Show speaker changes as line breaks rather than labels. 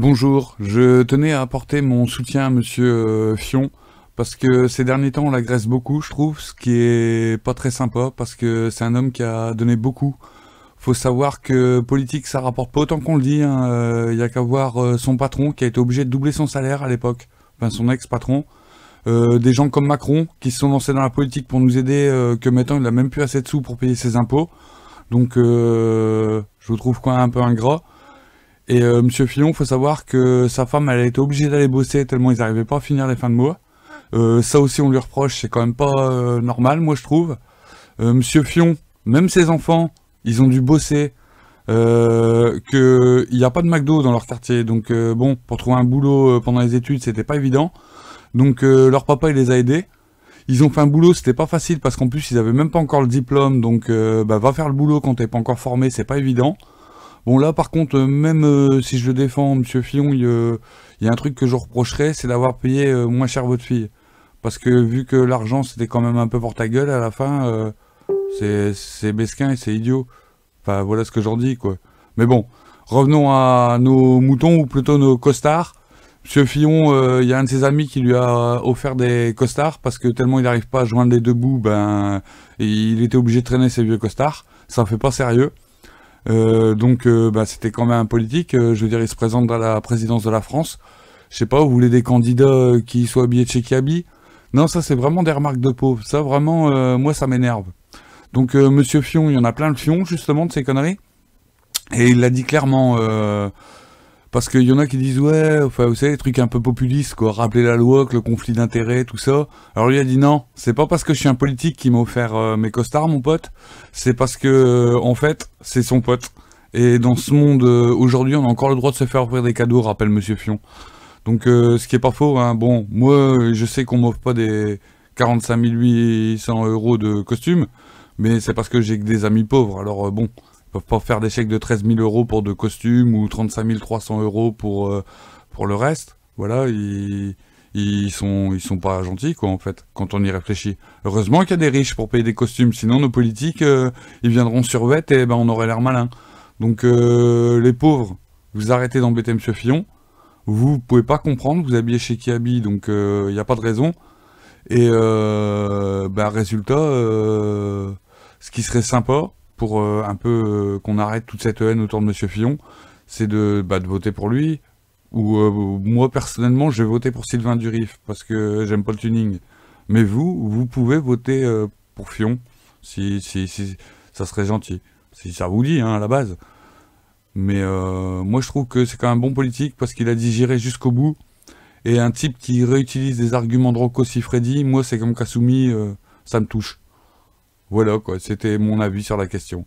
Bonjour, je tenais à apporter mon soutien à Monsieur Fion, parce que ces derniers temps on l'agresse beaucoup, je trouve, ce qui est pas très sympa, parce que c'est un homme qui a donné beaucoup. Faut savoir que politique ça rapporte pas autant qu'on le dit, hein. Y a qu'à voir son patron qui a été obligé de doubler son salaire à l'époque, enfin son ex-patron. Des gens comme Macron qui se sont lancés dans la politique pour nous aider, que maintenant il a même plus assez de sous pour payer ses impôts. Donc je vous trouve quand même un peu ingrat. Et Monsieur Fillon, faut savoir que sa femme, elle a été obligée d'aller bosser tellement ils n'arrivaient pas à finir les fins de mois. Ça aussi, on lui reproche, c'est quand même pas normal, moi je trouve. Monsieur Fillon, même ses enfants, ils ont dû bosser. Il n'y a pas de McDo dans leur quartier, donc bon, pour trouver un boulot pendant les études, c'était pas évident. Donc leur papa, il les a aidés. Ils ont fait un boulot, c'était pas facile parce qu'en plus ils avaient même pas encore le diplôme, donc va faire le boulot quand t'es pas encore formé, c'est pas évident. Bon là par contre, même si je le défends, Monsieur Fillon, il y a un truc que je reprocherais, c'est d'avoir payé moins cher votre fille. Parce que vu que l'argent c'était quand même un peu pour ta gueule à la fin, c'est mesquin et c'est idiot. Enfin voilà ce que j'en dis quoi. Mais bon, revenons à nos moutons ou plutôt nos costards. Monsieur Fillon, il y a un de ses amis qui lui a offert des costards parce que tellement il n'arrive pas à joindre les deux bouts, ben il était obligé de traîner ses vieux costards. Ça fait pas sérieux. C'était quand même un politique. Je veux dire, il se présente à la présidence de la France. Je sais pas, vous voulez des candidats qui soient habillés de chez Kiabi? Non, ça c'est vraiment des remarques de pauvres. Ça vraiment, moi ça m'énerve. Donc Monsieur Fion, il y en a plein le Fion justement de ces conneries. Et il l'a dit clairement. Parce qu'il y en a qui disent ouais, enfin vous savez, les trucs un peu populistes, quoi, rappeler la loi, que le conflit d'intérêts, tout ça. Alors lui a dit non, c'est pas parce que je suis un politique qui m'a offert mes costards, mon pote, c'est parce que en fait, c'est son pote. Et dans ce monde, aujourd'hui, on a encore le droit de se faire offrir des cadeaux, rappelle Monsieur Fion. Donc ce qui est pas faux, hein. Bon, moi je sais qu'on m'offre pas des 45 800 euros de costume, mais c'est parce que j'ai que des amis pauvres, alors bon. Ils peuvent pas faire des chèques de 13 000 euros pour deux costumes ou 35 300 euros pour le reste. Voilà, ils sont pas gentils, quoi, en fait, quand on y réfléchit. Heureusement qu'il y a des riches pour payer des costumes, sinon nos politiques, ils viendront sur vêt et ben on aurait l'air malin. Donc les pauvres, vous arrêtez d'embêter Monsieur Fillon. Vous pouvez pas comprendre, vous habillez chez Kiabi, donc il n'y a pas de raison. Et résultat, ce qui serait sympa, pour un peu qu'on arrête toute cette haine autour de Monsieur Fillon, c'est de voter pour lui. Ou moi personnellement, je vais voter pour Sylvain Durif parce que j'aime pas le tuning. Mais vous pouvez voter pour Fillon si ça serait gentil. Si ça vous dit, hein, à la base. Mais moi je trouve que c'est quand même un bon politique parce qu'il a dit j'irai jusqu'au bout. Et un type qui réutilise des arguments de Rocco Siffredi, moi c'est comme Kasumi, ça me touche. Voilà quoi, c'était mon avis sur la question.